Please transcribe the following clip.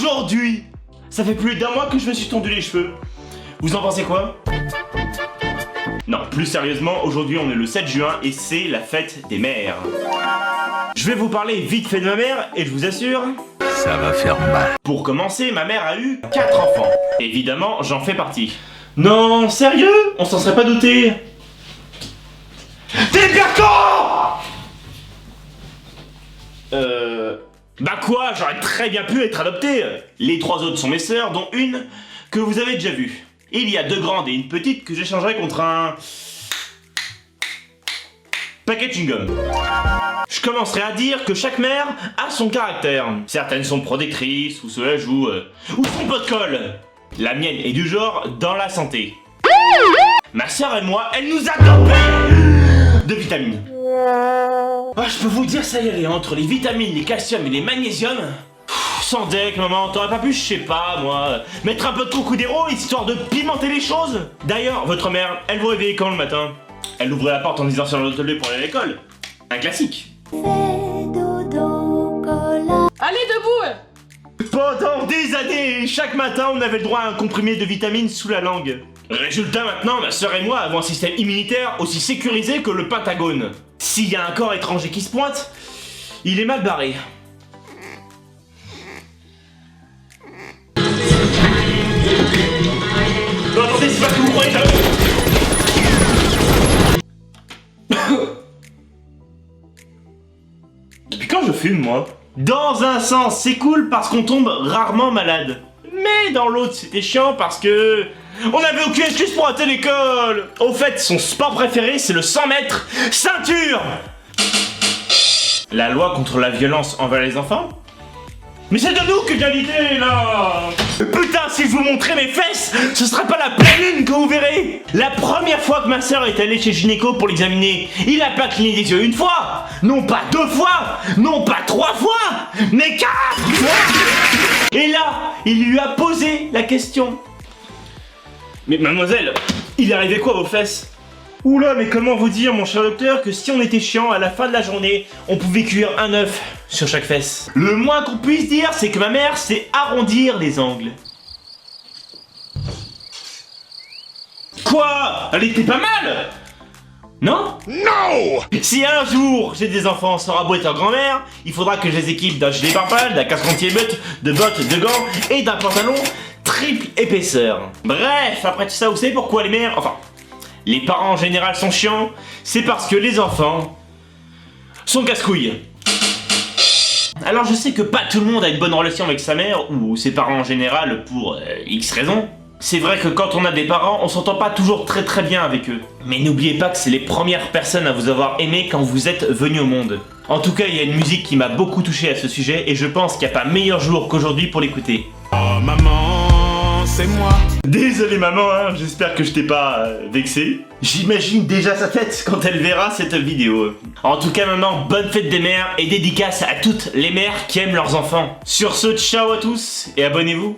Aujourd'hui, ça fait plus d'1 mois que je me suis tondu les cheveux. Vous en pensez quoi? Non, plus sérieusement, aujourd'hui on est le 7 juin et c'est la fête des mères. Je vais vous parler vite fait de ma mère et je vous assure... ça va faire mal. Pour commencer, ma mère a eu 4 enfants. Évidemment, j'en fais partie. Non, sérieux? On s'en serait pas douté. T'es bien con! Bah quoi, j'aurais très bien pu être adopté. Les 3 autres sont mes sœurs, dont une que vous avez déjà vue. Il y a 2 grandes et une petite que j'échangerai contre un... paquet de chewing-gum. Je commencerai à dire que chaque mère a son caractère. Certaines sont protectrices, ou se la jouent, ou font pas de colle. La mienne est du genre dans la santé. Ma soeur et moi, elle nous a dopés de vitamines. Ah, je peux vous dire, ça y est, entre les vitamines, les calciums et les magnésiums... Sans deck, maman, t'aurais pas pu, je sais pas, moi, mettre un peu de Trocadéro histoire de pimenter les choses? D'ailleurs, votre mère, elle vous réveillait quand le matin? Elle ouvrait la porte en disant sur l'autre levé pour aller à l'école. Un classique. Allez, debout! Pendant des années, chaque matin, on avait le droit à un comprimé de vitamines sous la langue. Résultat, maintenant, ma soeur et moi avons un système immunitaire aussi sécurisé que le Pentagone. S'il y a un corps étranger qui se pointe, il est mal barré. Non, attendez, c'est pas ce que vous croyez, Depuis quand je fume, moi? Dans un sens, c'est cool parce qu'on tombe rarement malade. Mais dans l'autre, c'était chiant parce que... on avait aucune excuse pour rater l'école. Au fait, son sport préféré, c'est le 100 mètres ceinture. La loi contre la violence envers les enfants? Mais c'est de nous que vient l'idée, là! Putain, si je vous montrais mes fesses, ce sera pas la pleine lune que vous verrez! La première fois que ma soeur est allée chez le gynéco pour l'examiner, il a pas cligné des yeux 1 fois! Non pas 2 fois! Non pas 3 fois! Mais 4 fois! Et là, il lui a posé la question. Mais mademoiselle, il est arrivé quoi à vos fesses? Oula, mais comment vous dire, mon cher docteur, que si on était chiant, à la fin de la journée, on pouvait cuire un œuf sur chaque fesse. Le moins qu'on puisse dire, c'est que ma mère sait arrondir les angles. Quoi? Elle était pas mal? Non? Non! Si un jour j'ai des enfants sans rabot être grand-mère, il faudra que je les équipe d'un gilet pare-balles, d'un casque anti-émeute, de bottes, de gants et d'un pantalon triple épaisseur. Bref, après tout ça, vous savez pourquoi les mères... enfin... les parents en général sont chiants, c'est parce que les enfants sont casse-couilles. Alors je sais que pas tout le monde a une bonne relation avec sa mère ou ses parents en général pour X raisons. C'est vrai que quand on a des parents, on s'entend pas toujours très bien avec eux. Mais n'oubliez pas que c'est les premières personnes à vous avoir aimé quand vous êtes venu au monde. En tout cas, il y a une musique qui m'a beaucoup touché à ce sujet et je pense qu'il n'y a pas meilleur jour qu'aujourd'hui pour l'écouter. Oh maman, c'est moi. Désolé maman, hein, j'espère que je t'ai pas vexé. J'imagine déjà sa tête quand elle verra cette vidéo. En tout cas maman, bonne fête des mères et dédicace à toutes les mères qui aiment leurs enfants. Sur ce, ciao à tous et abonnez-vous.